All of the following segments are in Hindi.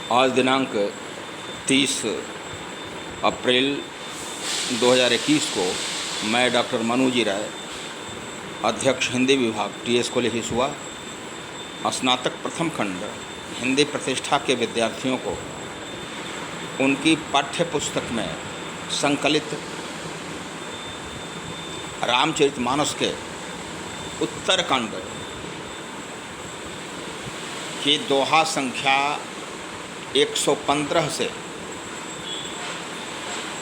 आज दिनांक 30 अप्रैल 2021 को मैं डॉक्टर मनुजी राय, अध्यक्ष हिंदी विभाग TS कॉलेज हिसुआ, स्नातक प्रथम खंड हिंदी प्रतिष्ठा के विद्यार्थियों को उनकी पाठ्य पुस्तक में संकलित रामचरितमानस के उत्तरकांड की दोहा संख्या 115 से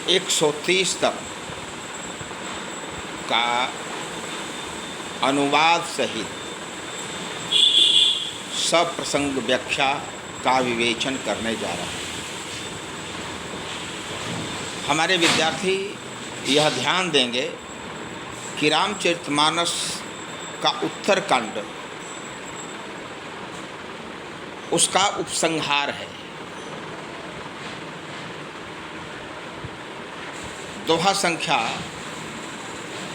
130 तक का अनुवाद सहित सप्रसंग व्याख्या का विवेचन करने जा रहा है। हमारे विद्यार्थी यह ध्यान देंगे कि रामचरितमानस का उत्तरकांड उसका उपसंहार है। दोहा संख्या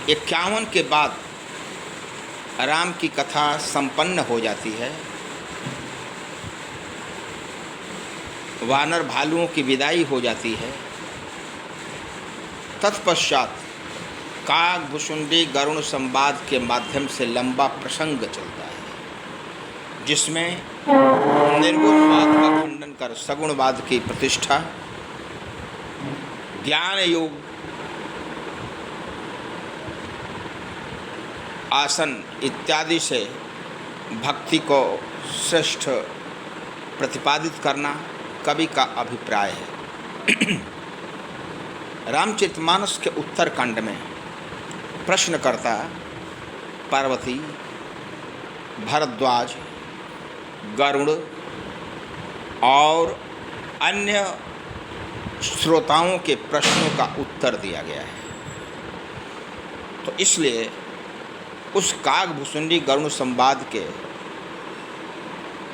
51 के बाद राम की कथा संपन्न हो जाती है। वानर भालुओं की विदाई हो जाती है। तत्पश्चात काग भुसुंडी गरुण संवाद के माध्यम से लंबा प्रसंग चलता है, जिसमें निर्गुणवाद का खंडन कर सगुणवाद की प्रतिष्ठा, ज्ञान योग, आसन इत्यादि से भक्ति को श्रेष्ठ प्रतिपादित करना कवि का अभिप्राय है। रामचरितमानस के उत्तरकांड में प्रश्नकर्ता पार्वती, भरद्वाज, गरुड़ और अन्य श्रोताओं के प्रश्नों का उत्तर दिया गया है। तो इसलिए उस काग भुसुंडी गरुड़ संवाद के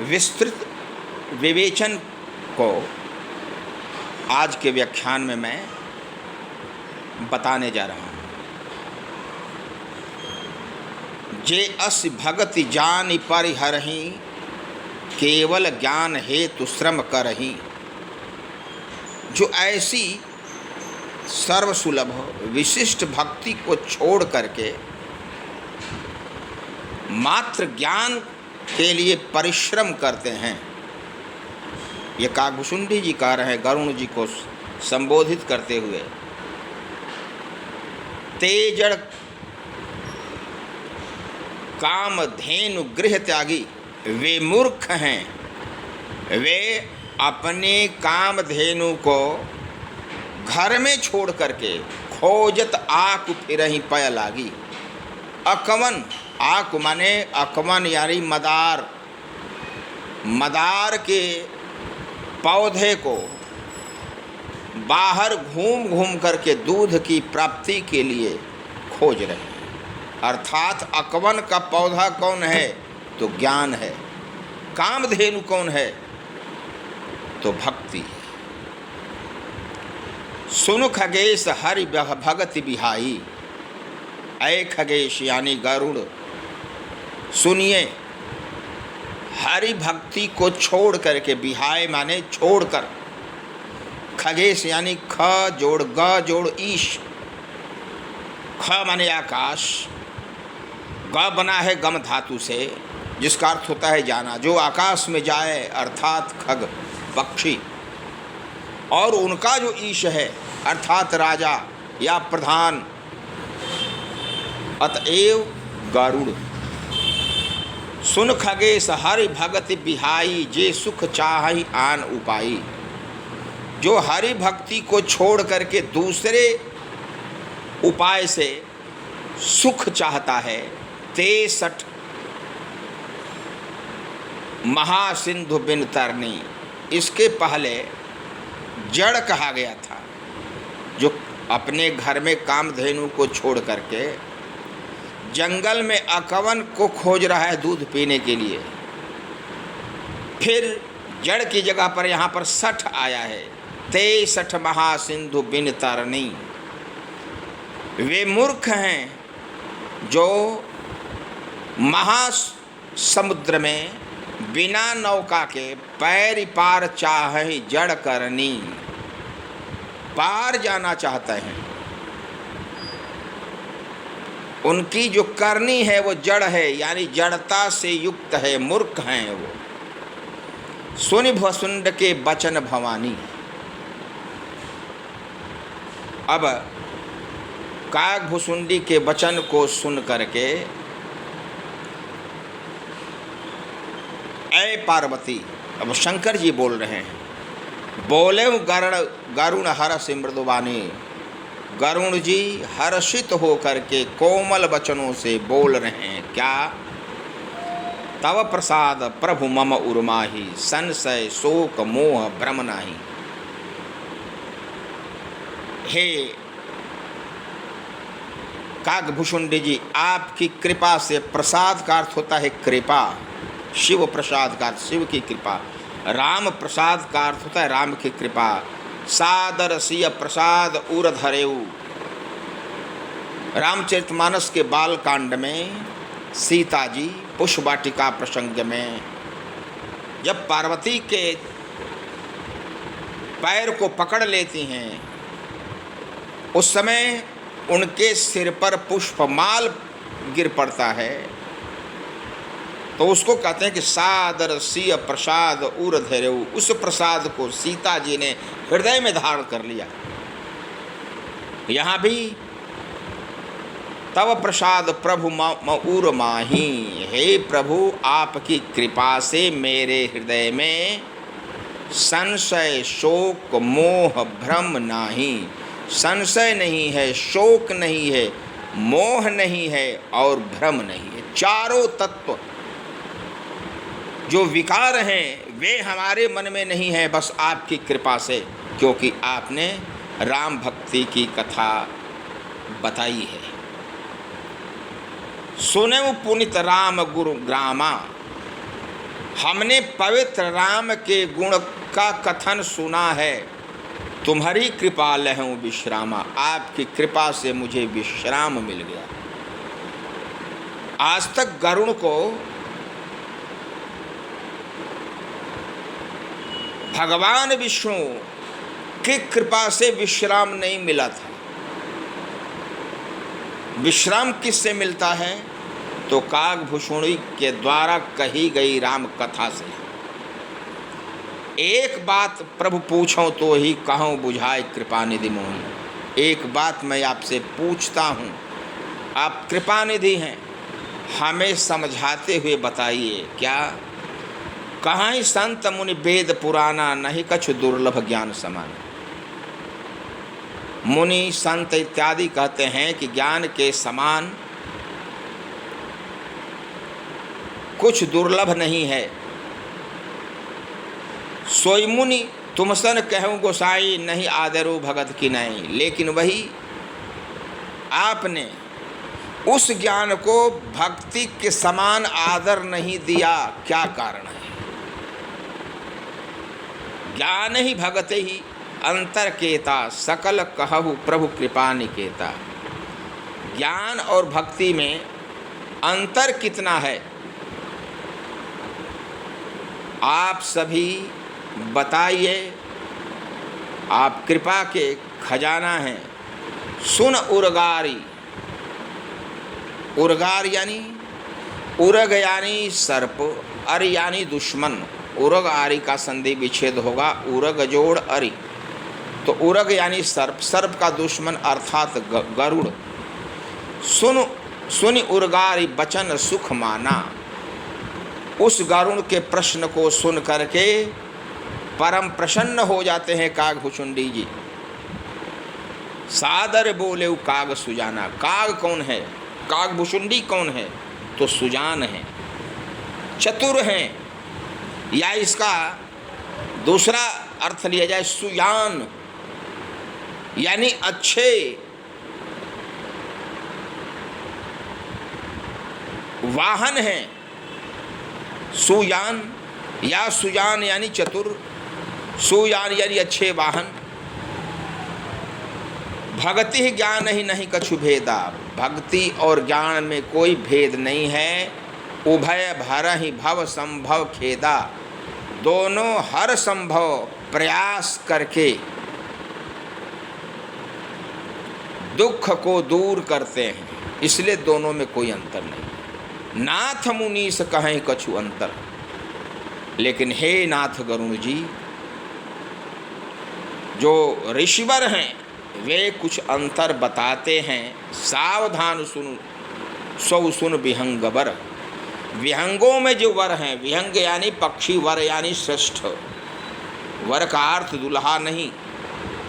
विस्तृत विवेचन को आज के व्याख्यान में मैं बताने जा रहा हूँ। जे अस भगति जानि परिहरहि, केवल ज्ञान हेतु श्रम करहि। जो ऐसी सर्वसुलभ विशिष्ट भक्ति को छोड़ करके मात्र ज्ञान के लिए परिश्रम करते हैं। ये कागभुसुंडी जी कह रहे हैं गरुण जी को संबोधित करते हुए। तेजड़ काम धेनु गृह त्यागी, वे मूर्ख हैं। वे अपने काम धेनु को घर में छोड़ करके खोजत आक फिरहि पय लागी। अकवन, आक माने अकवन यानी मदार, मदार के पौधे को बाहर घूम घूम करके दूध की प्राप्ति के लिए खोज रहे हैं। अर्थात अकवन का पौधा कौन है? तो ज्ञान है। कामधेनु कौन है? तो भक्ति। सुनु खगेश हरि भगति बिहाई। ऐ खगेश यानी गरुड़, सुनिए, हरि भक्ति को छोड़ करके, बिहाय माने छोड़कर, खगेश यानी ख जोड़ ग जोड़ ईश, ख माने आकाश, ग बना है गम धातु से, जिसका अर्थ होता है जाना। जो आकाश में जाए अर्थात खग पक्षी, और उनका जो ईश है अर्थात राजा या प्रधान, अतएव गरुड़। सुन खगेश हरि भगति बिहाई, जे सुख चाहि आन उपाई। जो हरि भक्ति को छोड़ करके दूसरे उपाय से सुख चाहता है, ते सठ महासिंधु बिन तरनी। इसके पहले जड़ कहा गया था, जो अपने घर में कामधेनु को छोड़ करके जंगल में अकवन को खोज रहा है दूध पीने के लिए। फिर जड़ की जगह पर यहाँ पर सठ आया है, ते सठ महासिंधु बिन तरनी। वे मूर्ख हैं जो महासमुद्र में बिना नौका के पैर पार चाहे जड़ करनी, पार जाना चाहते हैं। उनकी जो करनी है वो जड़ है, यानी जड़ता से युक्त है, मूर्ख हैं वो। सुनि भवसुंड के बचन भवानी। अब काग भुसुंडी के वचन को सुन करके ऐ पार्वती, अब शंकर जी बोल रहे हैं, बोले गरुण हर्ष मृदुवाणी। गरुण जी हर्षित होकर के कोमल वचनों से बोल रहे हैं। क्या? तव प्रसाद प्रभु मम उर्माही, संशय शोक मोह भ्रम नाही। हे कागभूषुंडी जी, आपकी कृपा से, प्रसाद का अर्थ होता है कृपा, शिव प्रसाद का अर्थ शिव की कृपा, राम प्रसाद का अर्थ होता है राम की कृपा। सादर सिय प्रसाद उर धरेऊ। रामचरितमानस के बाल कांड में सीता जी पुष्प वाटिका प्रसंग में जब पार्वती के पैर को पकड़ लेती हैं, उस समय उनके सिर पर पुष्पमाल गिर पड़ता है, तो उसको कहते हैं कि सादर सिय प्रसाद उर धरेऊ। उस प्रसाद को सीता जी ने हृदय में धारण कर लिया। यहाँ भी तव प्रसाद प्रभु उर माही। हे प्रभु, आपकी कृपा से मेरे हृदय में संशय शोक मोह भ्रम नाही। संशय नहीं है, शोक नहीं है, मोह नहीं है और भ्रम नहीं है। चारों तत्व जो विकार हैं वे हमारे मन में नहीं है, बस आपकी कृपा से, क्योंकि आपने राम भक्ति की कथा बताई है। सुने पुनित राम गुरु ग्रामा। हमने पवित्र राम के गुण का कथन सुना है। तुम्हारी कृपा लहूँ विश्रामा। आपकी कृपा से मुझे विश्राम मिल गया। आज तक गरुड़ को भगवान विष्णु की कृपा से विश्राम नहीं मिला था। विश्राम किससे मिलता है? तो कागभूषुंडी के द्वारा कही गई राम कथा से। एक बात प्रभु पूछो तो ही कहूँ बुझाए कृपानिधि मोहि। एक बात मैं आपसे पूछता हूँ, आप कृपानिधि हैं, हमें समझाते हुए बताइए। क्या? कहाँ ही संत मुनि वेद पुराना, नहीं कछु दुर्लभ ज्ञान समान। मुनि संत इत्यादि कहते हैं कि ज्ञान के समान कुछ दुर्लभ नहीं है। सोई मुनि तुमसन कहूँ गोसाई, नहीं आदरो भगत की नहीं। लेकिन वही आपने उस ज्ञान को भक्ति के समान आदर नहीं दिया। क्या कारण है? ज्ञान ही भगत ही अंतर केता, सकल कहु प्रभु कृपा निकेता। ज्ञान और भक्ति में अंतर कितना है? आप सभी बताइए। आप कृपा के खजाना हैं। सुन उर्गारी। उर्गार यानी उर्ग यानी सर्प, अर यानी दुश्मन। उर्ग आरी का संधि विच्छेद होगा, उर्ग जोड़ अरि। तो उर्ग यानी सर्प, सर्प का दुश्मन अर्थात गरुड़। सुनि उर्गारी बचन सुख माना। उस गरुड़ के प्रश्न को सुन करके परम प्रसन्न हो जाते हैं कागभूषुंडी जी। सादर बोले काग सुजाना। काग कौन है? कागभूषुंडी कौन है? तो सुजान है, चतुर हैं, या इसका दूसरा अर्थ लिया जाए सुयान, यानी अच्छे। वाहन हैं। सुयान या सुजान यानी चतुर, सुयान यानी अच्छे वाहन। भक्ति ही ज्ञान ही नहीं कछु भेदा। भक्ति और ज्ञान में कोई भेद नहीं है। उभय भरहि भव संभव खेदा, दोनों हर संभव प्रयास करके दुख को दूर करते हैं, इसलिए दोनों में कोई अंतर नहीं। नाथ मुनीस कहें कछु अंतर, लेकिन हे नाथ गरुण जी, जो ऋषिवर हैं वे कुछ अंतर बताते हैं। सावधान सुन सौ सुन विहंगवर। विहंगों में जो वर हैं, विहंग यानी पक्षी, वर यानी श्रेष्ठ। वर का अर्थ दुल्हा नहीं,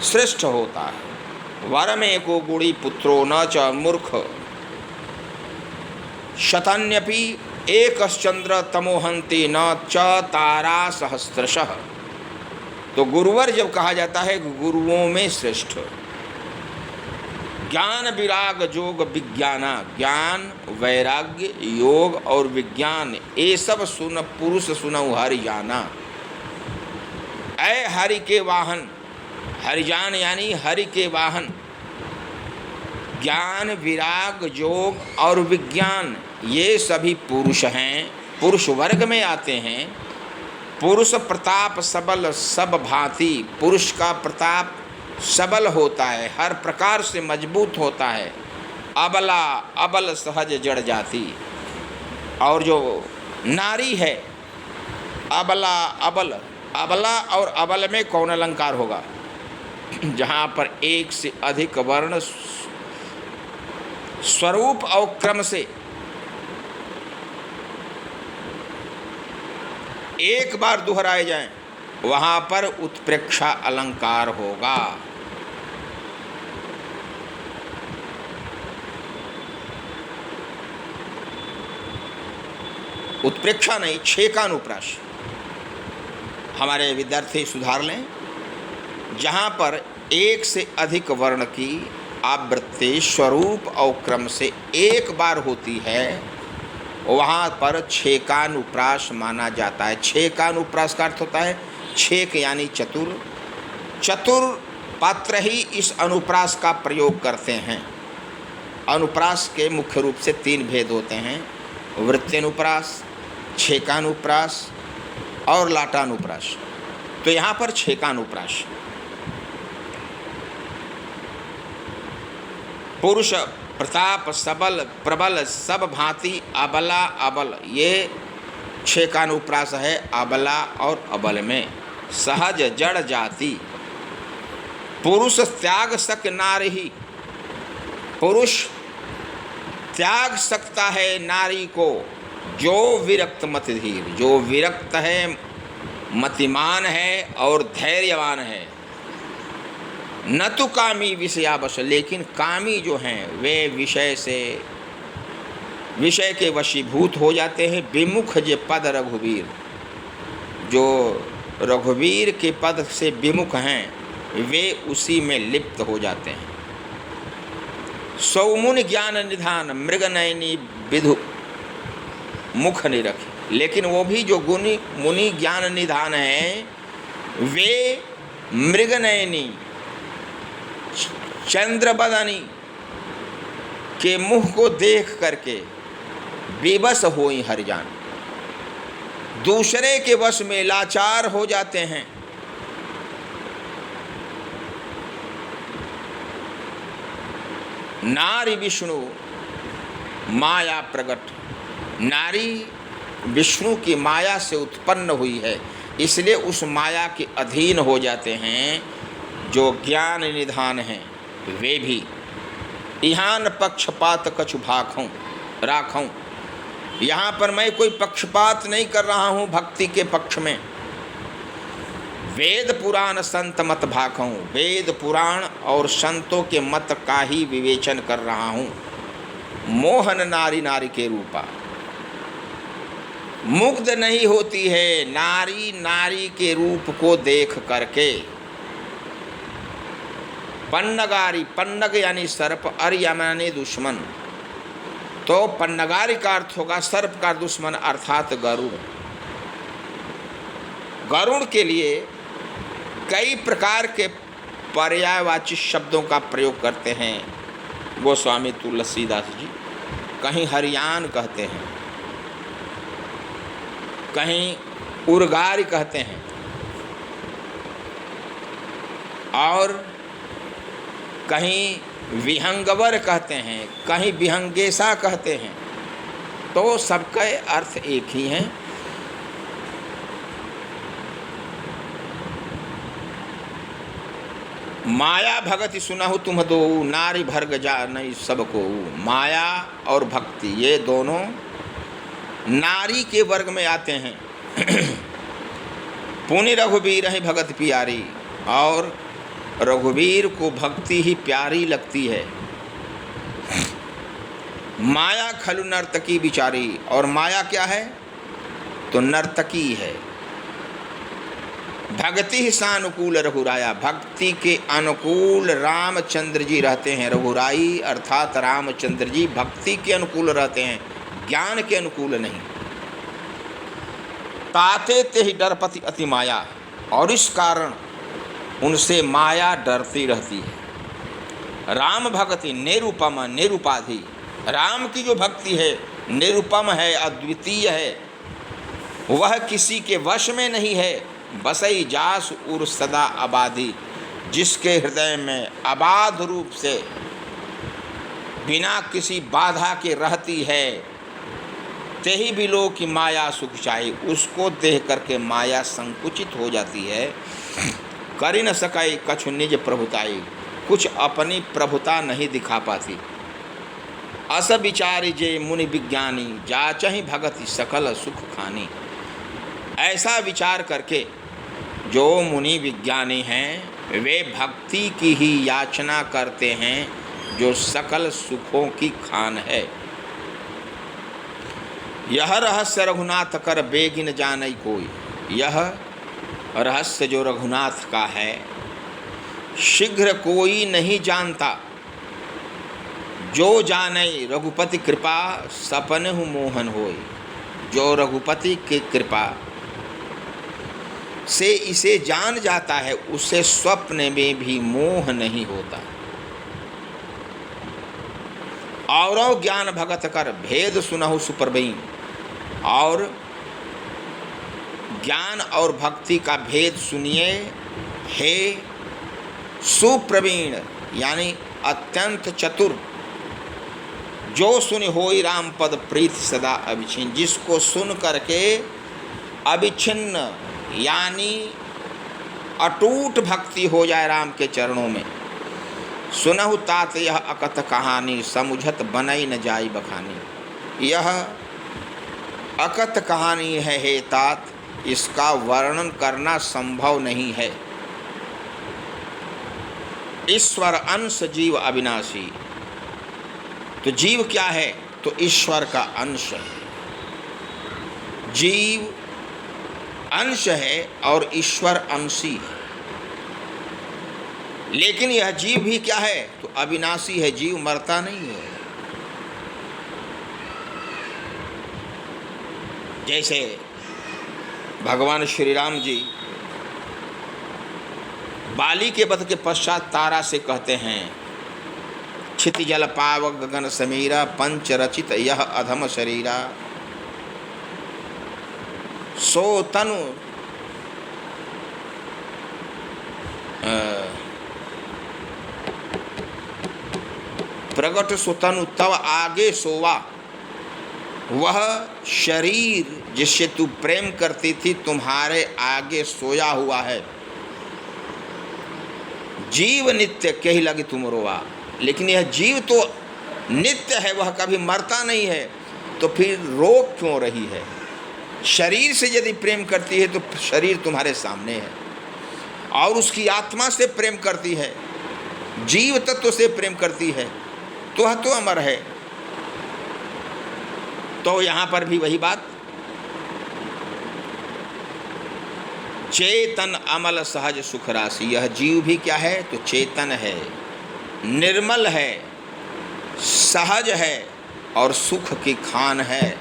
श्रेष्ठ होता है। वर में को गुणी पुत्रो न च मूर्ख, शतन्यपि एकश्चंद्र तमोहंति न च तारा सहस्रशः। तो गुरुवर जब कहा जाता है गुरुओं में श्रेष्ठ। ज्ञान विराग जोग विज्ञाना, ज्ञान वैराग्य योग और विज्ञान ये सब सुन पुरुष सुनऊ हरि जाना। ऐ हरि के वाहन, हरिजान यानी हरि के वाहन। ज्ञान विराग योग और विज्ञान ये सभी पुरुष हैं, पुरुष वर्ग में आते हैं। पुरुष प्रताप सबल सब भांति, पुरुष का प्रताप सबल होता है, हर प्रकार से मजबूत होता है। अबला अबल सहज जड़ जाती, और जो नारी है अबला अबल, अबला और अबल में कौन अलंकार होगा? जहाँ पर एक से अधिक वर्ण स्वरूप और क्रम से एक बार दोहराए जाएं, वहाँ पर उत्प्रेक्षा अलंकार होगा। उत्प्रेक्षा नहीं, छेकानुप्रास। हमारे विद्यार्थी सुधार लें, जहाँ पर एक से अधिक वर्ण की आवृत्ति स्वरूप और क्रम से एक बार होती है, वहाँ पर छेकानुप्रास माना जाता है। छेकानुप्रास का अर्थ होता है छेक यानी चतुर। चतुर पात्र ही इस अनुप्रास का प्रयोग करते हैं। अनुप्रास के मुख्य रूप से तीन भेद होते हैं: वृत्त्यनुप्रास, छेकानुप्रास और लाटानुप्रास। तो यहाँ पर छेकानुप्रास। पुरुष प्रताप सबल प्रबल सब भांति अबला अबल, ये छेकानुप्रास है। अबला और अबल में सहज जड़ जाति। पुरुष त्याग सक नारी, पुरुष त्याग सकता है नारी को, जो विरक्त मत धीर, जो विरक्त है, मतिमान है और धैर्यवान है। न तो कामी विषयावश, लेकिन कामी जो हैं वे विषय के वशीभूत हो जाते हैं। विमुख जे पद रघुवीर, जो रघुवीर के पद से विमुख हैं वे उसी में लिप्त हो जाते हैं। सौमुन ज्ञान निधान मृगनयनी विधु मुख निरख, लेकिन वो भी जो गुणी मुनि ज्ञान निधान हैं वे मृगनयनी चंद्रबदनी के मुख को देख करके बेबस होई हरिजान, दूसरे के वश में लाचार हो जाते हैं। नारी विष्णु माया प्रकट, नारी विष्णु की माया से उत्पन्न हुई है, इसलिए उस माया के अधीन हो जाते हैं। जो ज्ञान निधान हैं वे भी यहाँ न पक्षपात कछु भाखूं राखूं। यहाँ पर मैं कोई पक्षपात नहीं कर रहा हूँ भक्ति के पक्ष में। वेद पुराण संत मत भाखूं, वेद पुराण और संतों के मत का ही विवेचन कर रहा हूँ। मोहन नारी नारी के रूपा, मुग्ध नहीं होती है नारी नारी के रूप को देख करके। पन्नगारी, पन्नग यानी सर्प, अर्यम यानी दुश्मन, तो पन्नगारी का अर्थ होगा सर्प का दुश्मन अर्थात गरुड़। गरुड़ के लिए कई प्रकार के पर्यायवाची शब्दों का प्रयोग करते हैं गोस्वामी तुलसीदास जी। कहीं हरियान कहते हैं, कहीं उर्गार कहते हैं और कहीं विहंगवर कहते हैं, कहीं विहंगेशा कहते हैं, तो सबका अर्थ एक ही है। माया भगति सुनहु तुम दो, नारी भर्ग जानई सबको। माया और भक्ति ये दोनों नारी के वर्ग में आते हैं। पुनि रघुबीर है भगत प्यारी, और रघुवीर को भक्ति ही प्यारी लगती है। माया खलु नर्तकी बिचारी, और माया क्या है तो नर्तकी है। भक्ति ही सानुकूल रघुराया, भक्ति के अनुकूल रामचंद्र जी रहते हैं। रघुराई अर्थात रामचंद्र जी भक्ति के अनुकूल रहते हैं, ज्ञान के अनुकूल नहीं। ताते ते ही डरपति अति माया, और इस कारण उनसे माया डरती रहती है। राम भक्ति निरुपम निरुपाधि, राम की जो भक्ति है निरुपम है, अद्वितीय है, वह किसी के वश में नहीं है। बसई जास उर सदा आबादी, जिसके हृदय में अबाध रूप से बिना किसी बाधा के रहती है। तेही बिलो की माया सुख चाही, उसको देख करके माया संकुचित हो जाती है। करी न सकाई कछु निज प्रभुताई, कुछ अपनी प्रभुता नहीं दिखा पाती। अस विचारी जे मुनि विज्ञानी, जाचहि भगति सकल सुख खानी। ऐसा विचार करके जो मुनि विज्ञानी हैं वे भक्ति की ही याचना करते हैं जो सकल सुखों की खान है। यह रहस्य रघुनाथ कर बेगिन जानई कोई, यह रहस्य जो रघुनाथ का है शीघ्र कोई नहीं जानता। जो जाने रघुपति कृपा सपनहु मोहन होई, जो रघुपति की कृपा से इसे जान जाता है उसे स्वप्न में भी मोह नहीं होता। और ज्ञान भगत कर भेद सुनहु सुप्रवीण, और ज्ञान और भक्ति का भेद सुनिए हे सुप्रवीण, यानी अत्यंत चतुर। जो सुन होई राम पद प्रीत सदा अविच्छिन्न, जिसको सुन करके अविच्छिन्न यानी अटूट भक्ति हो जाए राम के चरणों में। सुनहु तात यह अकथ कहानी, समुझत बनई न जाई बखानी। यह अकथ कहानी है हे तात, इसका वर्णन करना संभव नहीं है। ईश्वर अंश जीव अविनाशी, तो जीव क्या है तो ईश्वर का अंश है। जीव अंश है और ईश्वर अंशी है। लेकिन यह जीव भी क्या है तो अविनाशी है, जीव मरता नहीं है। जैसे भगवान श्री राम जी बाली के वध के पश्चात तारा से कहते हैं, क्षिति जल पावक गगन समीरा, पंच रचित यह अधम शरीरा। सो तनु प्रगट सुतनु तव आगे सोवा। वह शरीर जिससे तू प्रेम करती थी तुम्हारे आगे सोया हुआ है। जीव नित्य कही लगी तुम रोवा, लेकिन यह जीव तो नित्य है, वह कभी मरता नहीं है, तो फिर रो क्यों रही है? शरीर से यदि प्रेम करती है तो शरीर तुम्हारे सामने है, और उसकी आत्मा से प्रेम करती है, जीव तत्व से प्रेम करती है, तो वह तो अमर है। तो यहाँ पर भी वही बात, चेतन अमल सहज सुख राशि। यह जीव भी क्या है तो चेतन है, निर्मल है, सहज है और सुख की खान है।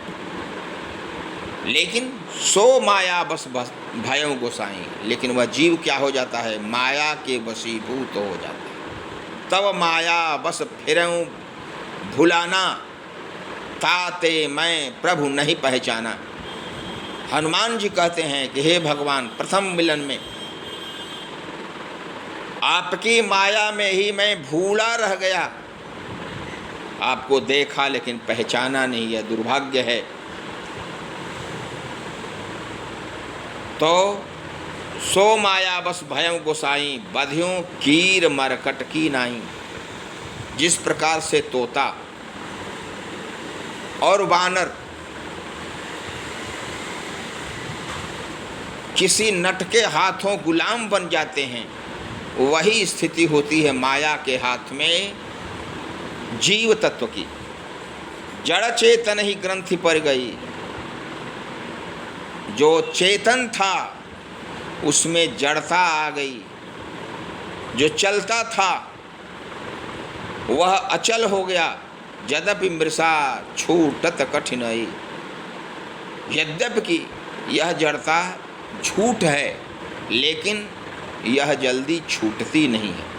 लेकिन सो माया बस भयं गोसाई, लेकिन वह जीव क्या हो जाता है माया के वशीभूत हो जाता है। तब माया बस फिरऊं भुलाना, ताते मैं प्रभु नहीं पहचाना। हनुमान जी कहते हैं कि हे भगवान, प्रथम मिलन में आपकी माया में ही मैं भूला रह गया, आपको देखा लेकिन पहचाना नहीं, यह दुर्भाग्य है। तो सो माया बस भयं गोसाई, बधियों कीर मरकट की नाई। जिस प्रकार से तोता और वानर किसी नट के हाथों गुलाम बन जाते हैं, वही स्थिति होती है माया के हाथ में जीव तत्व की। जड़ चेतन ही ग्रंथि पर गई। जो चेतन था उसमें जड़ता आ गई, जो चलता था वह अचल हो गया। यद्यपि मृषा छूटत कठिनाई। यद्यपि कि यह जड़ता झूठ है, लेकिन यह जल्दी छूटती नहीं है।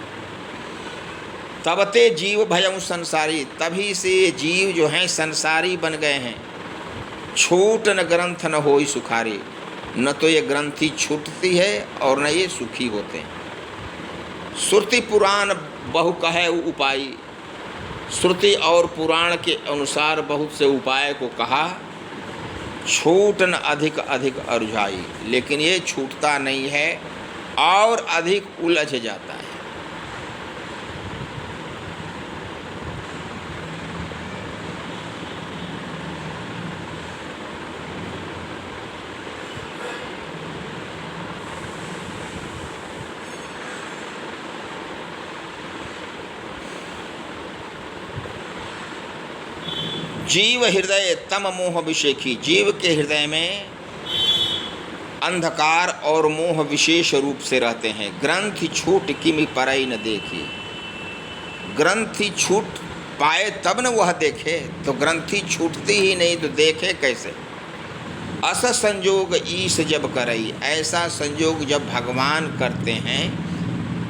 तबते जीव भयं संसारी, तभी से जीव जो हैं संसारी बन गए हैं। छूट न ग्रंथ न होई सुखारी, न तो ये ग्रंथि छूटती है और न ये सुखी होते हैं। श्रुति पुराण बहु कहे उपाय, श्रुति और पुराण के अनुसार बहुत से उपाय को कहा, छूटन अधिक अधिक अरुझाई, लेकिन ये छूटता नहीं है और अधिक उलझ जाता है। जीव हृदय तम मोह विषेखी, जीव के हृदय में अंधकार और मोह विशेष रूप से रहते हैं। ग्रंथि छूट किमि परई न देखी, ग्रंथि छूट पाए तब न वह देखे, तो ग्रंथि छूटती ही नहीं तो देखे कैसे। अस संयोग ईश जब करई, ऐसा संयोग जब भगवान करते हैं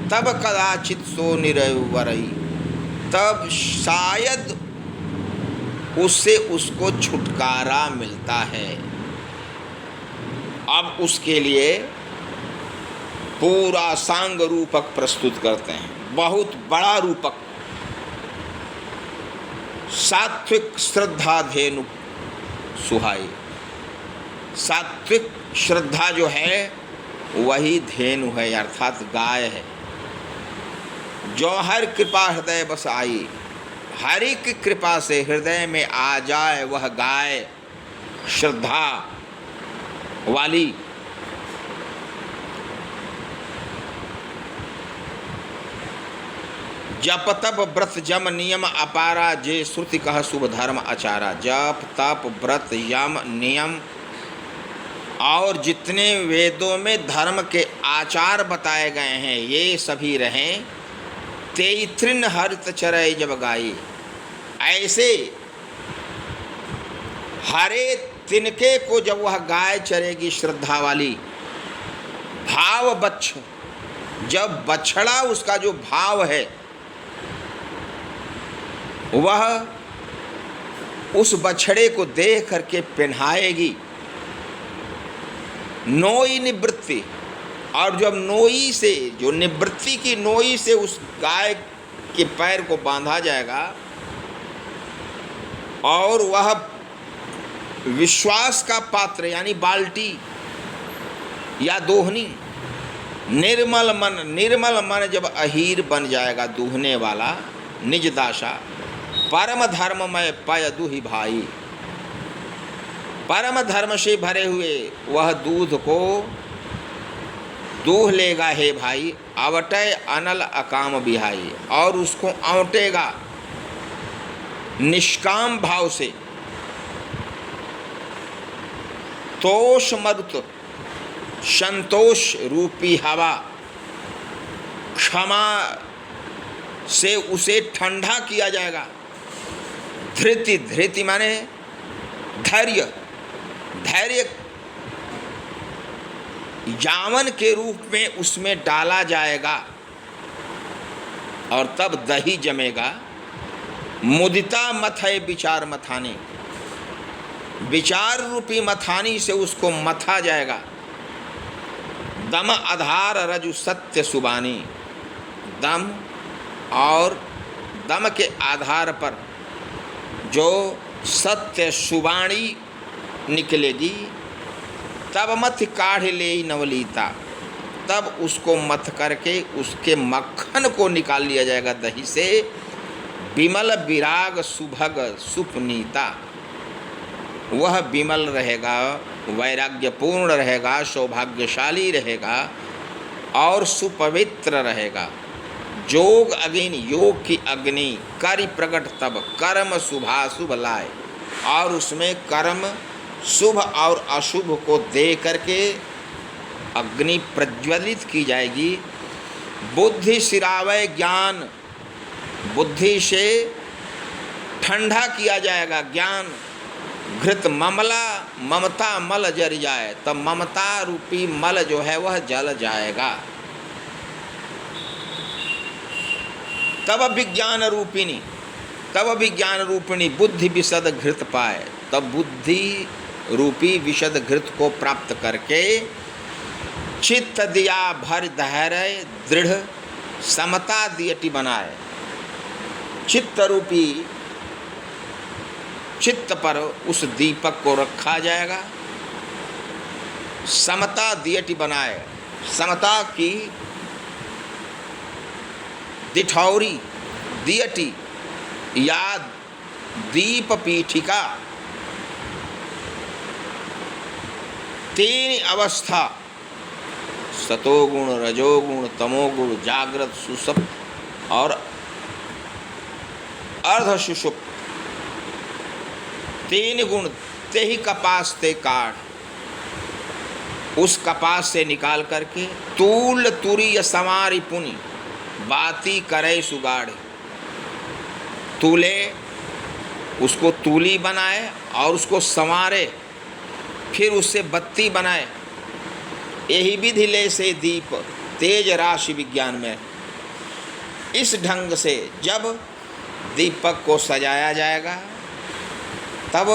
तब कदाचित सो निरवरई, तब शायद उससे उसको छुटकारा मिलता है। अब उसके लिए पूरा सांग रूपक प्रस्तुत करते हैं, बहुत बड़ा रूपक। सात्विक श्रद्धा धेनु सुहाई, सात्विक श्रद्धा जो है वही धेनु है, अर्थात गाय है। जो हर कृपा हृदय बस आई, हरि की कृपा से हृदय में आ जाए वह गाय श्रद्धा वाली। जप तप व्रत जम नियम अपारा, जे श्रुति कह शुभ धर्म आचारा। जप तप व्रत यम नियम और जितने वेदों में धर्म के आचार बताए गए हैं ये सभी रहें। तेई तृण हरित चरय जब गाई, ऐसे हरे तिनके को जब वह गाय चरेगी श्रद्धा वाली, भाव बच्छ, जब बछड़ा उसका जो भाव है वह उस बछड़े को देख करके पहनाएगी। नोई निवृत्ति, और जब नोई से, जो निवृत्ति की नोई से उस गाय के पैर को बांधा जाएगा और वह विश्वास का पात्र यानी बाल्टी या दोहनी, निर्मल मन जब अहीर बन जाएगा, दूहने वाला निज दासा, परम धर्ममय पय दूहि भाई। परम धर्म से भरे हुए वह दूध को दूह लेगा हे भाई। अवटय अनल अकाम बिहाई, और उसको औंटेगा निष्काम भाव से। तोष मरुत, संतोष रूपी हवा, क्षमा से उसे ठंडा किया जाएगा। धृति, धृति माने धैर्य, धैर्य जावन के रूप में उसमें डाला जाएगा और तब दही जमेगा। मुदिता मथय विचार मथाने, विचार रूपी मथानी से उसको मथा जाएगा। दम आधार रजु सत्य सुबानी, दम और दम के आधार पर जो सत्य सुबाणी निकलेगी, तब मथ काढ़ ले नवलीता, तब उसको मथ करके उसके मक्खन को निकाल लिया जाएगा दही से। विमल विराग सुभग सुपनीता, वह विमल रहेगा, वैराग्यपूर्ण रहेगा, सौभाग्यशाली रहेगा और सुपवित्र रहेगा। जोग अग्नि, योग की अग्नि करि प्रकट तब कर्म शुभाशुभ लाए, और उसमें कर्म शुभ और अशुभ को दे करके अग्नि प्रज्वलित की जाएगी। बुद्धि सिरावय ज्ञान, बुद्धि से ठंडा किया जाएगा ज्ञान। घृत ममला, ममता मल जर जाए, तब ममता रूपी मल जो है वह जल जाएगा। तब विज्ञान रूपिणी, तब विज्ञान रूपिणी बुद्धि विशद घृत पाए, तब बुद्धि रूपी विशद घृत को प्राप्त करके चित्त दिया भर धैर्य दृढ़ समता दियटी बनाए। चित्त रूपी, चित्त पर उस दीपक को रखा जाएगा, समता दियटी बनाए। समता की दिठौरी, दियटी या दीप पीठिका, तीन अवस्था सतोगुण, रजोगुण, तमोगुण, जागृत, सुषुप्त और अर्ध सुषुप्त, तीन गुण ते ही कपास ते काढ़, उस कपास से निकाल करके तूल तुरी समारी पुनि बाती करे सुगाड़े, तूले उसको तूली बनाए और उसको संवारे, फिर उससे बत्ती बनाए। यही विधि ले से दीप तेज राशि विज्ञान में। इस ढंग से जब दीपक को सजाया जाएगा तब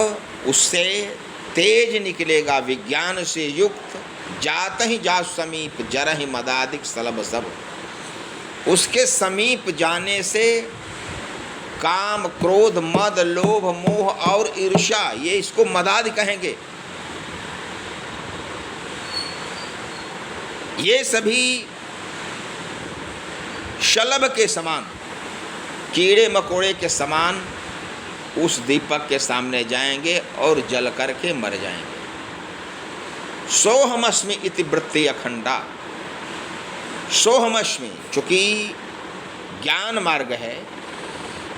उससे तेज निकलेगा, विज्ञान से युक्त। जात ही जा समीप जरहि मदादिक सलब सब, उसके समीप जाने से काम, क्रोध, मद, लोभ, मोह और ईर्ष्या, ये इसको मदादि कहेंगे, ये सभी शलभ के समान, कीड़े मकोड़े के समान उस दीपक के सामने जाएंगे और जल करके मर जाएंगे। सोहमस्मि इति वृत्ति अखंडा, सोहमस्मि, चूँकि ज्ञान मार्ग है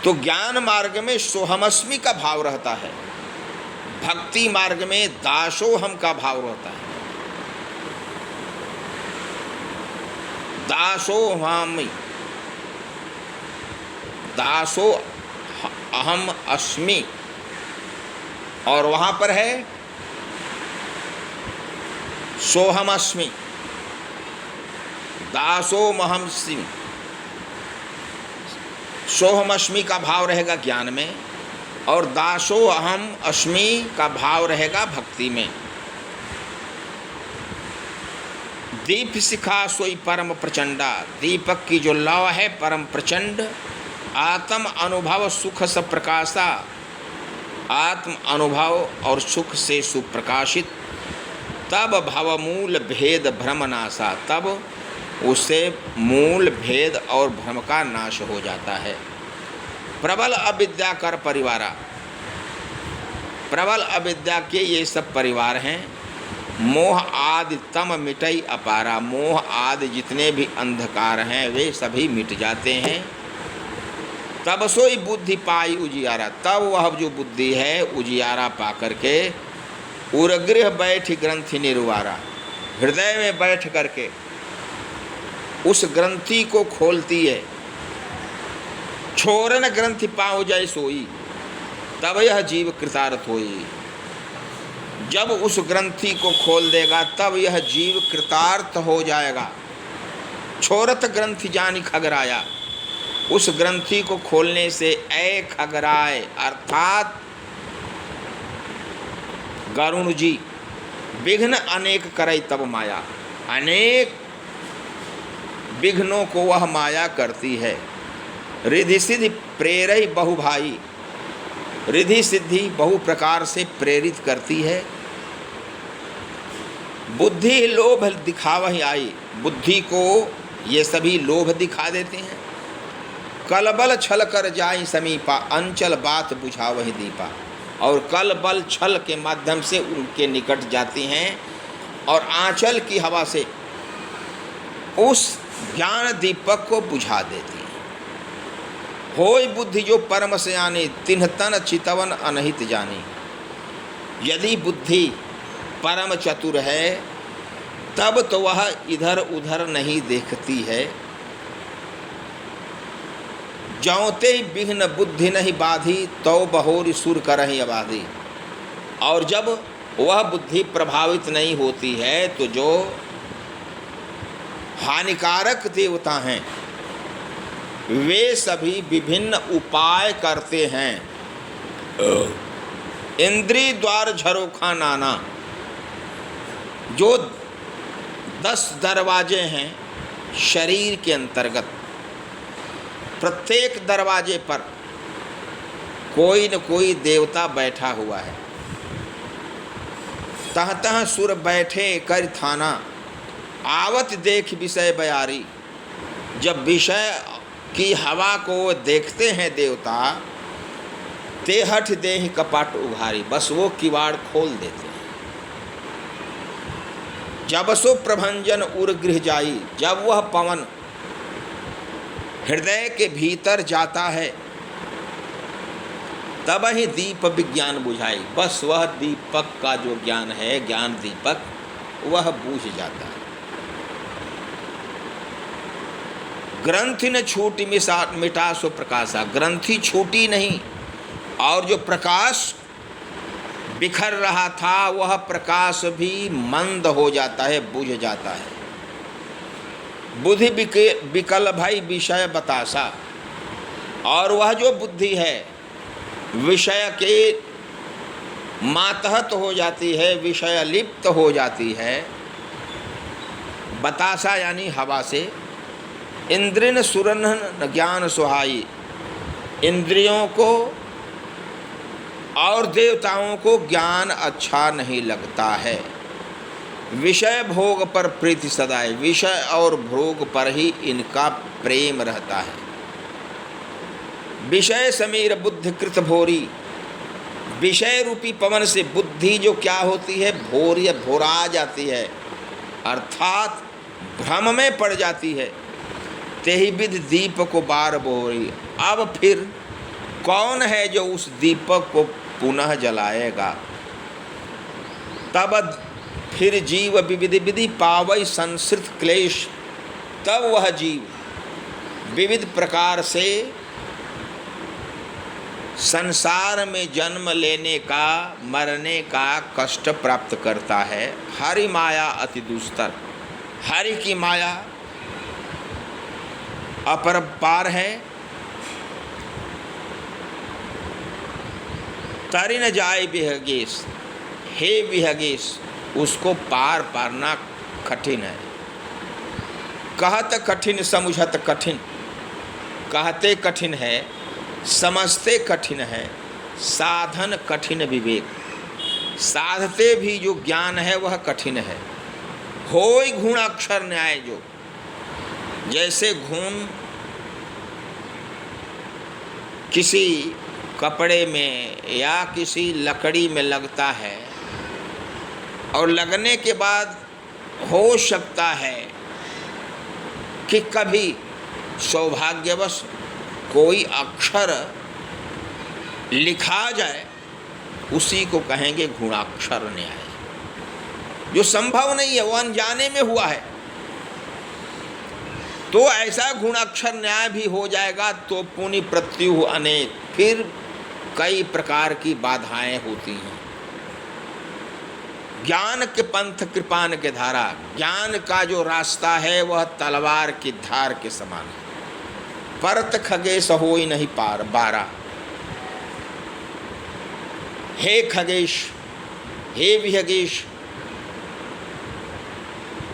तो ज्ञान मार्ग में सोहमस्मि का भाव रहता है, भक्ति मार्ग में दासोहम का भाव रहता है। दासोहमि, दासो अहम अस्मि, और वहाँ पर है सोहमस्मि, दासोमहमस्मि। सोहमस्मि का भाव रहेगा ज्ञान में और दासो अहम अस्मि का भाव रहेगा भक्ति में। दीप शिखा सोई परम प्रचंडा, दीपक की जो लौ है परम प्रचंड। आत्म अनुभव सुख से प्रकाशा, आत्म अनुभव और सुख से सुप्रकाशित। तब भवमूल भेद भ्रम नाशा, तब उससे मूल भेद और भ्रम का नाश हो जाता है। प्रबल अविद्या कर परिवारा, प्रबल अविद्या के ये सब परिवार हैं। मोह आदि तम मिटई अपारा, मोह आदि जितने भी अंधकार हैं वे सभी मिट जाते हैं। तब सोई बुद्धि पाई उजियारा, तब वह जो बुद्धि है उजियारा पा करके उरगृह बैठ ग्रंथि निर्वारा, हृदय में बैठ करके उस ग्रंथि को खोलती है। छोरन ग्रंथि पाओ जाय सोई, तब यह जीव कृतार्थ होई। जब उस ग्रंथि को खोल देगा तब यह जीव कृतार्थ हो जाएगा। छोरत ग्रंथि जानी खगराया, उस ग्रंथि को खोलने से ऐ खगराय अर्थात गरुण जी विघ्न अनेक करई तब माया, अनेक विघ्नों को वह माया करती है। रिधि सिद्धि प्रेरई बहु भाई, रिधि सिद्धि बहु प्रकार से प्रेरित करती है। बुद्धि लोभ दिखावही आई, बुद्धि को ये सभी लोभ दिखा देते हैं। कलबल छल कर जाई समीपा, अंचल बात बुझावही दीपा, और कल बल छल के माध्यम से उनके निकट जाती हैं और आंचल की हवा से उस ज्ञान दीपक को बुझा देती हैं। होय बुद्धि जो परम सयानी, तिन्ह तन चितवन अनहित जानी। यदि बुद्धि परम चतुर है तब तो वह इधर उधर नहीं देखती है। ज्योंते विघ्न बुद्धि नहीं बाधी, तो बहोरी सुर करहि आबादी। और जब वह बुद्धि प्रभावित नहीं होती है तो जो हानिकारक देवता हैं वे सभी विभिन्न उपाय करते हैं। इंद्रिय द्वार झरोखा नाना, जो 10 दरवाजे हैं शरीर के अंतर्गत, प्रत्येक दरवाजे पर कोई न कोई देवता बैठा हुआ है। तह तह सुर बैठे कर थाना, आवत देख विषय बयारी। जब विषय की हवा को देखते हैं देवता, ते हठ देहि कपाट उघारी, बस वो किवाड़ खोल देते हैं। जब सो प्रभंजन उर गृह जाई, जब वह पवन हृदय के भीतर जाता है तब ही दीप विज्ञान बुझाई, बस वह दीपक का जो ज्ञान है, ज्ञान दीपक, वह बुझ जाता है। ग्रंथि न छूटी मिटा सो प्रकाशा, ग्रंथि छूटी नहीं और जो प्रकाश बिखर रहा था वह प्रकाश भी मंद हो जाता है, बुझ जाता है। बुद्धि विकल भई विषय बतासा, और वह जो बुद्धि है विषय के मातहत हो जाती है, विषय लिप्त हो जाती है। बतासा यानी हवा से। इंद्रिन सुरन ज्ञान सुहाई, इंद्रियों को और देवताओं को ज्ञान अच्छा नहीं लगता है। विषय भोग पर प्रीति सदाए, विषय और भोग पर ही इनका प्रेम रहता है। विषय समीर बुद्धि कृत भोरी, विषय रूपी पवन से बुद्धि जो क्या होती है, भोरा जाती है, अर्थात भ्रम में पड़ जाती है। तेहि विधि दीप को बार बोरी, अब फिर कौन है जो उस दीपक को पुनः जलाएगा। तब फिर जीव विविधि विधि पावई संसृत क्लेश, तब वह जीव विविध प्रकार से संसार में जन्म लेने का, मरने का कष्ट प्राप्त करता है। हरि माया अति दुस्तर, हरि की माया अपरंपार है। तरि न जाए विहगेश, हे विहगेश, उसको पार पारना कठिन है। कहत कठिन समुझत कठिन, कहते कठिन है, समझते कठिन है। साधन कठिन विवेक, साधते भी जो ज्ञान है वह कठिन है। होय घूणाक्षर न्याय, जो जैसे घून किसी कपड़े में या किसी लकड़ी में लगता है और लगने के बाद हो सकता है कि कभी सौभाग्यवश कोई अक्षर लिखा जाए, उसी को कहेंगे गुणाक्षर न्याय। जो संभव नहीं है, वो अनजाने में हुआ है, तो ऐसा गुणाक्षर न्याय भी हो जाएगा तो पुनि प्रत्यु अनेक, फिर कई प्रकार की बाधाएं होती हैं। ज्ञान के पंथ कृपान के धारा, ज्ञान का जो रास्ता है वह तलवार की धार के समान है। परत खगेश होई नहीं पार बारा, हे खगेश, हे विहगेश,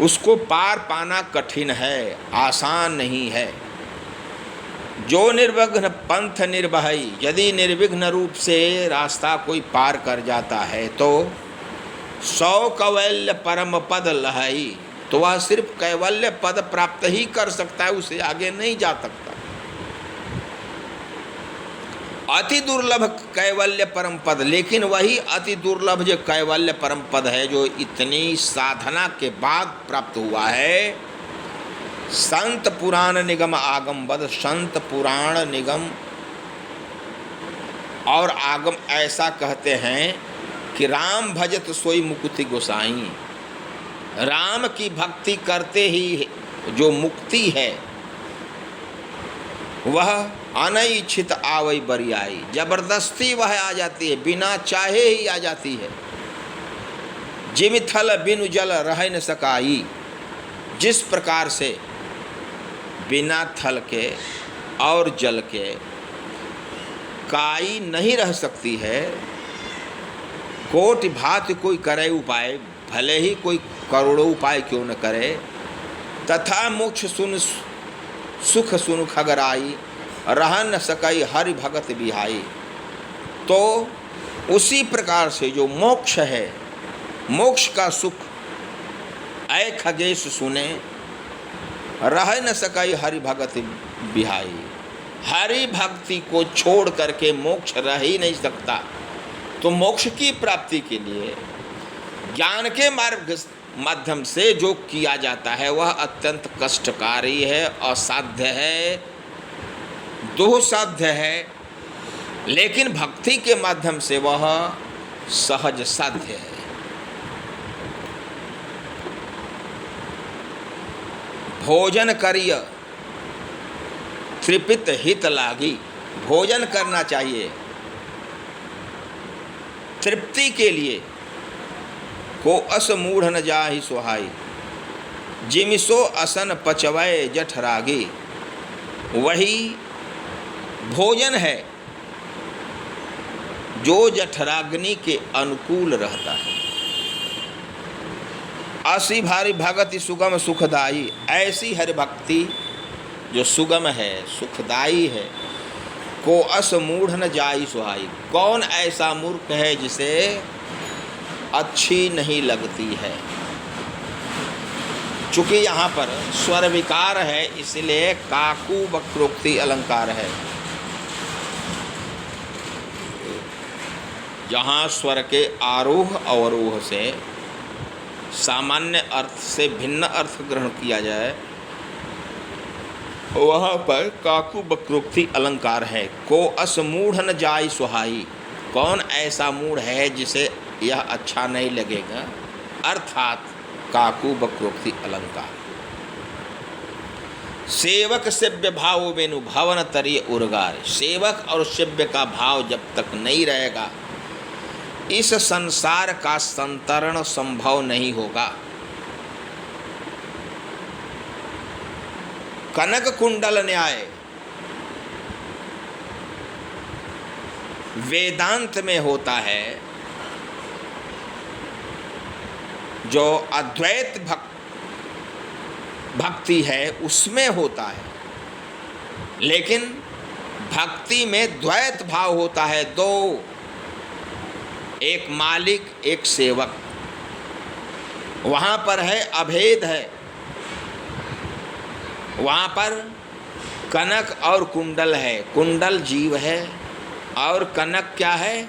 उसको पार पाना कठिन है, आसान नहीं है। जो निर्विघ्न पंथ निर्वहई, यदि निर्विघ्न रूप से रास्ता कोई पार कर जाता है तो 100 कैवल्य परम पद लहई, तो वह सिर्फ कैवल्य पद प्राप्त ही कर सकता है, उसे आगे नहीं जा सकता। अति दुर्लभ कैवल्य परम पद, लेकिन वही अति दुर्लभ जो कैवल्य परम पद है, जो इतनी साधना के बाद प्राप्त हुआ है, संत पुराण निगम आगम बद, संत पुराण निगम और आगम ऐसा कहते हैं कि राम भजत सोई मुक्ति गोसाई, राम की भक्ति करते ही जो मुक्ति है वह अनइच्छित आवई बरियाई, जबरदस्ती वह आ जाती है, बिना चाहे ही आ जाती है। जिम थल बिनु जल रह न सकाई, जिस प्रकार से बिना थल के और जल के काई नहीं रह सकती है, कोटि भांति कोई करे उपाय, भले ही कोई करोड़ों उपाय क्यों न करे, तथा मोक्ष सुन सुख सुन खगराई, रह न सकई हरि भगत बिहाई। तो उसी प्रकार से जो मोक्ष है, मोक्ष का सुख ऐ खगेश सुने, रह न सकई हरि भगत बिहाई। हरि भक्ति को छोड़ करके मोक्ष रह ही नहीं सकता। तो मोक्ष की प्राप्ति के लिए ज्ञान के मार्ग माध्यम से जो किया जाता है वह अत्यंत कष्टकारी है, असाध्य है, दुस्साध्य है, लेकिन भक्ति के माध्यम से वह सहज साध्य है। भोजन करिय त्रिपित हित लागी, भोजन करना चाहिए तृप्ति के लिए। को अस मूढ़ न जाहि सुहाई, जिमिसो असन पचवय जठरागी। वही भोजन है जो जठराग्नि के अनुकूल रहता है। असी भारी भगति सुगम सुखदाई, ऐसी हरि भक्ति जो सुगम है, सुखदाई है। को अस मूढ़ न जाई सुहाई, कौन ऐसा मूर्ख है जिसे अच्छी नहीं लगती है। चूंकि यहाँ पर स्वर विकार है इसलिए काकू वक्रोक्ति अलंकार है। जहाँ स्वर के आरोह अवरोह से सामान्य अर्थ से भिन्न अर्थ ग्रहण किया जाए वहाँ पर काकू वक्रोक्ति अलंकार है। को अस मूढ़ न जाई सुहाई, कौन ऐसा मूढ़ है जिसे यह अच्छा नहीं लगेगा, अर्थात काकू वक्रोक्ति अलंकार। सेवक सेव्य भाव वेनु भवन तरिय उर्गार, सेवक और सेव्य का भाव जब तक नहीं रहेगा इस संसार का संतरण संभव नहीं होगा। कनक कुंडल न्याय वेदांत में होता है, जो अद्वैत भक्ति है उसमें होता है, लेकिन भक्ति में द्वैत भाव होता है, दो, एक मालिक एक सेवक। वहाँ पर है अभेद है, वहाँ पर कनक और कुंडल है, कुंडल जीव है और कनक क्या है,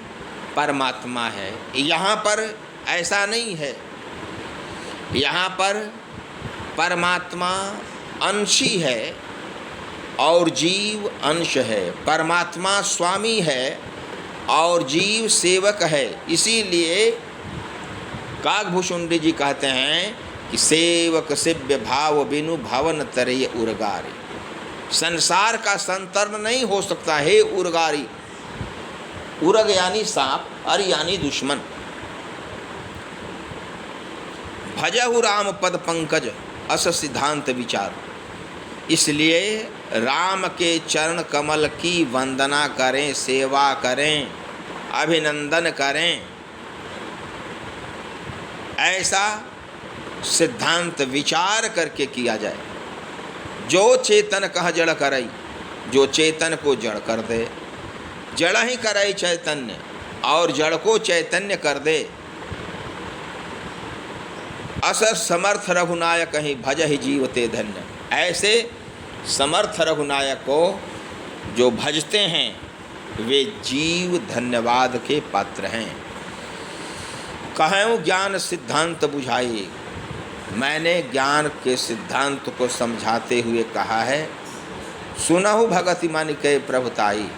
परमात्मा है। यहाँ पर ऐसा नहीं है, यहाँ पर परमात्मा अंशी है और जीव अंश है। परमात्मा स्वामी है और जीव सेवक है। इसीलिए काकभूषुंडी जी कहते हैं कि सेवक सेव्य भाव बिनु भवन तरय उर्गारी, संसार का संतरण नहीं हो सकता हे उर्गारी। उर्ग यानी सांप, अर यानी दुश्मन। भजहु राम पद पंकज अस सिद्धांत विचार, इसलिए राम के चरण कमल की वंदना करें, सेवा करें, अभिनंदन करें। ऐसा सिद्धांत विचार करके किया जाए। जो चेतन कह जड़ करई, जो चेतन को जड़ कर दे, जड़ ही करई चैतन्य, और जड़ को चैतन्य कर दे। अस समर्थ रघुनायक ही भज ही जीवते धन्य। ऐसे समर्थ रघुनायक को जो भजते हैं वे जीव धन्यवाद के पात्र हैं। कहूँ ज्ञान सिद्धांत बुझाई, मैंने ज्ञान के सिद्धांत को समझाते हुए कहा है, सुनहु भगति मन के प्रभुताई।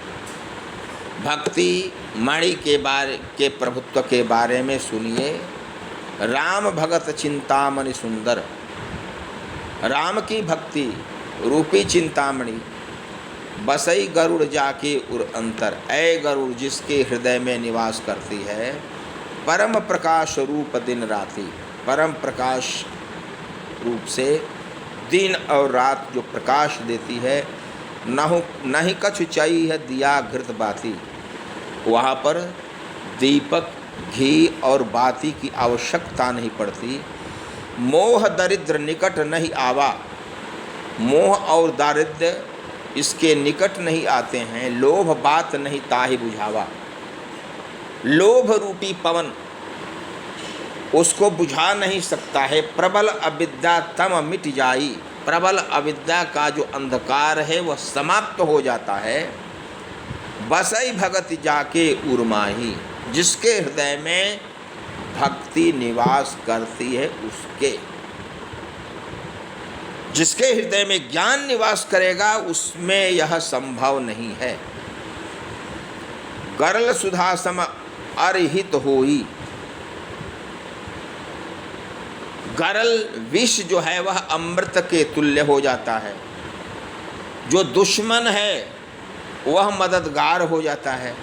भक्ति मणि के प्रभुत्व के बारे में सुनिए। राम भगत चिंतामणि सुंदर, राम की भक्ति रूपी चिंतामणि बसई गरुड़ जाके उर अंतर। ऐ गरुड़ जिसके हृदय में निवास करती है, परम प्रकाश रूप दिन राति। परम प्रकाश रूप से दिन और रात जो प्रकाश देती है, नहीं कछु चाहिए है दिया घृत बाती। वहाँ पर दीपक, घी और बाती की आवश्यकता नहीं पड़ती। मोह दरिद्र निकट नहीं आवा, मोह और दारिद्र्य इसके निकट नहीं आते हैं। लोभ बात नहीं ताहि बुझावा, लोभ रूपी पवन उसको बुझा नहीं सकता है। प्रबल अविद्या तम मिट जाई, प्रबल अविद्या का जो अंधकार है वह समाप्त हो जाता है। बसई भगति जाके उर्माही, जिसके हृदय में भक्ति निवास करती है उसके, जिसके हृदय में ज्ञान निवास करेगा उसमें यह संभव नहीं है। गरल सुधा सम अरहित होई, गरल विष जो है वह अमृत के तुल्य हो जाता है। जो दुश्मन है वह मददगार हो जाता है।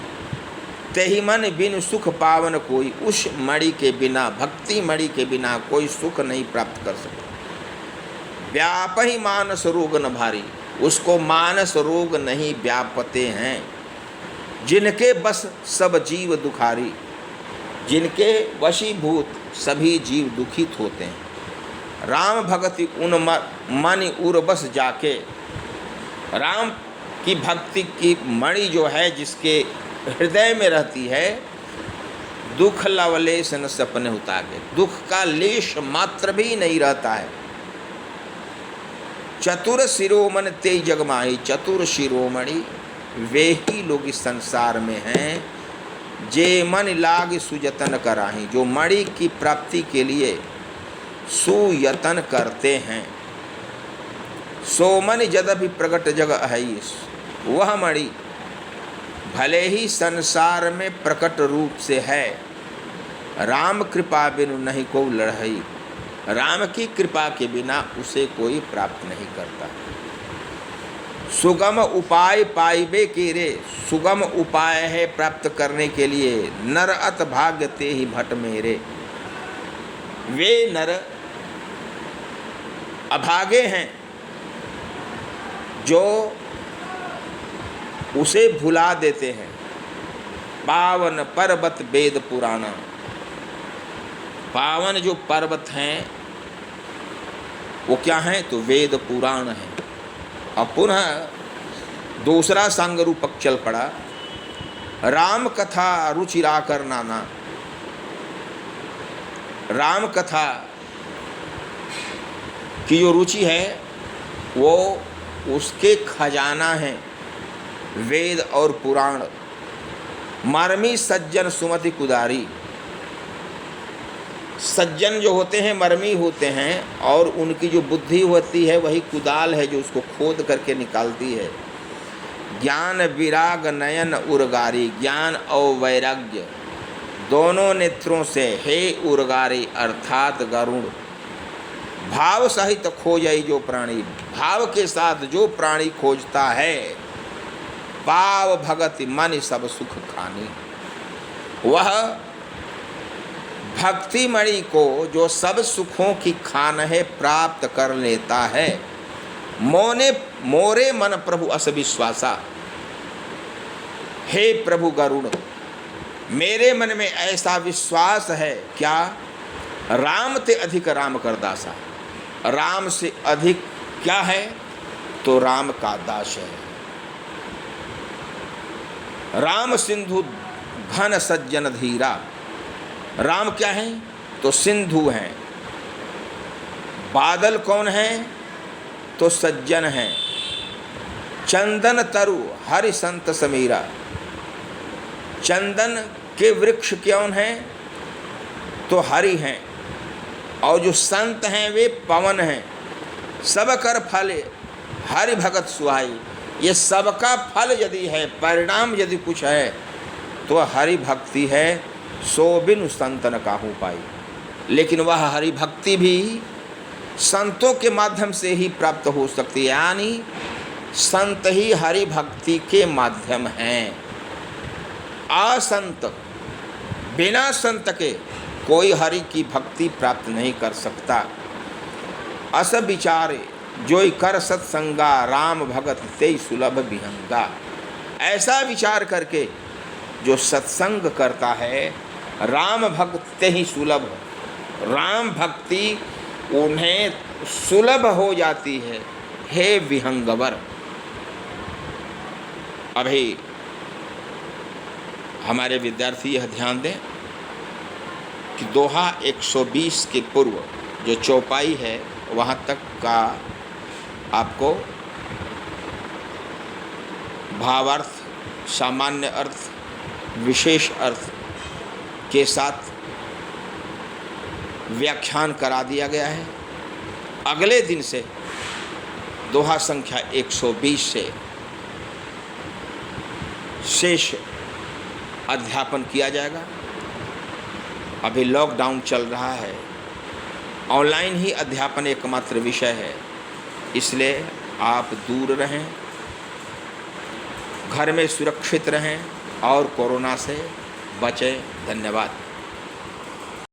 तेहि मन बिन सुख पावन कोई, उस मणि के बिना, भक्ति मणि के बिना कोई सुख नहीं प्राप्त कर सकता। व्याप ही मानस रोग न भारी, उसको मानस रोग नहीं व्यापते हैं। जिनके बस सब जीव दुखारी, जिनके वशीभूत सभी जीव दुखित होते हैं। राम भक्ति उन मन उर बस जाके, राम की भक्ति की मणि जो है जिसके हृदय में रहती है, दुख लवलेश न सपने उतागे, दुख का लेश मात्र भी नहीं रहता है। चतुर शिरोमण ते जगमाही, चतुर शिरोमणि वे ही लोग इस संसार में हैं जे मन लाग सुयतन कराही, जो मणि की प्राप्ति के लिए सुयतन करते हैं। सोमन यद्यपि प्रकट जग है, वह मणि भले ही संसार में प्रकट रूप से है, राम कृपा बिनु नहीं को लड़ई, राम की कृपा के बिना उसे कोई प्राप्त नहीं करता। सुगम उपाय पाइबे के रे, सुगम उपाय है प्राप्त करने के लिए। नर अत भाग्य ते ही भट मेरे, वे नर अभागे हैं जो उसे भुला देते हैं। पावन पर्वत वेद पुराना, पावन जो पर्वत हैं वो क्या हैं, तो वेद पुराण है। अब पुनः दूसरा संग रूपक चल पड़ा, राम कथा रुचिराकर नाना। राम कथा की जो रुचि है वो उसके खजाना है वेद और पुराण। मर्मी सज्जन सुमति कुदारी, सज्जन जो होते हैं मर्मी होते हैं, और उनकी जो बुद्धि होती है वही कुदाल है जो उसको खोद करके निकालती है। ज्ञान विराग नयन उर्गारी, ज्ञान और वैराग्य दोनों नेत्रों से हे उर्गारी अर्थात गरुड़। भाव सहित खोजई जो प्राणी, भाव के साथ जो प्राणी खोजता है, पाव भगति मन सब सुख खानी। वह भक्ति मणि को जो सब सुखों की खान है प्राप्त कर लेता है। मोरे मन प्रभु अस विश्वासा, हे प्रभु गरुड़ मेरे मन में ऐसा विश्वास है क्या, राम ते अधिक राम कर दासा। राम से अधिक क्या है? तो राम का दास है। राम सिंधु घन सज्जन धीरा। राम क्या है? तो सिंधु हैं। बादल कौन है? तो सज्जन हैं। चंदन तरु हरि संत समीरा। चंदन के वृक्ष कौन हैं? तो हरि हैं। और जो संत हैं वे पवन हैं। सब कर फल हरि भगत सुहाई। ये सबका फल यदि है, परिणाम यदि कुछ है, तो हरि भक्ति है। सो बिनु संत न काहू पाई। लेकिन वह हरि भक्ति भी संतों के माध्यम से ही प्राप्त हो सकती है, यानी संत ही हरि भक्ति के माध्यम हैं। असंत, बिना संत के कोई हरि की भक्ति प्राप्त नहीं कर सकता। अस विचारे जोई कर सत्संगा, राम भगत ते सुलभ विहंगा। ऐसा विचार करके जो सत्संग करता है, राम भक्त ते ही सुलभ, राम भक्ति उन्हें सुलभ हो जाती है। हे विहंगवर, अभी हमारे विद्यार्थी यह ध्यान दें कि दोहा 120 के पूर्व जो चौपाई है वहाँ तक का आपको भावार्थ, सामान्य अर्थ, विशेष अर्थ के साथ व्याख्यान करा दिया गया है। अगले दिन से दोहा संख्या 120 से शेष अध्यापन किया जाएगा। अभी लॉकडाउन चल रहा है, ऑनलाइन ही अध्यापन एकमात्र विषय है, इसलिए आप दूर रहें, घर में सुरक्षित रहें और कोरोना से बचें। धन्यवाद।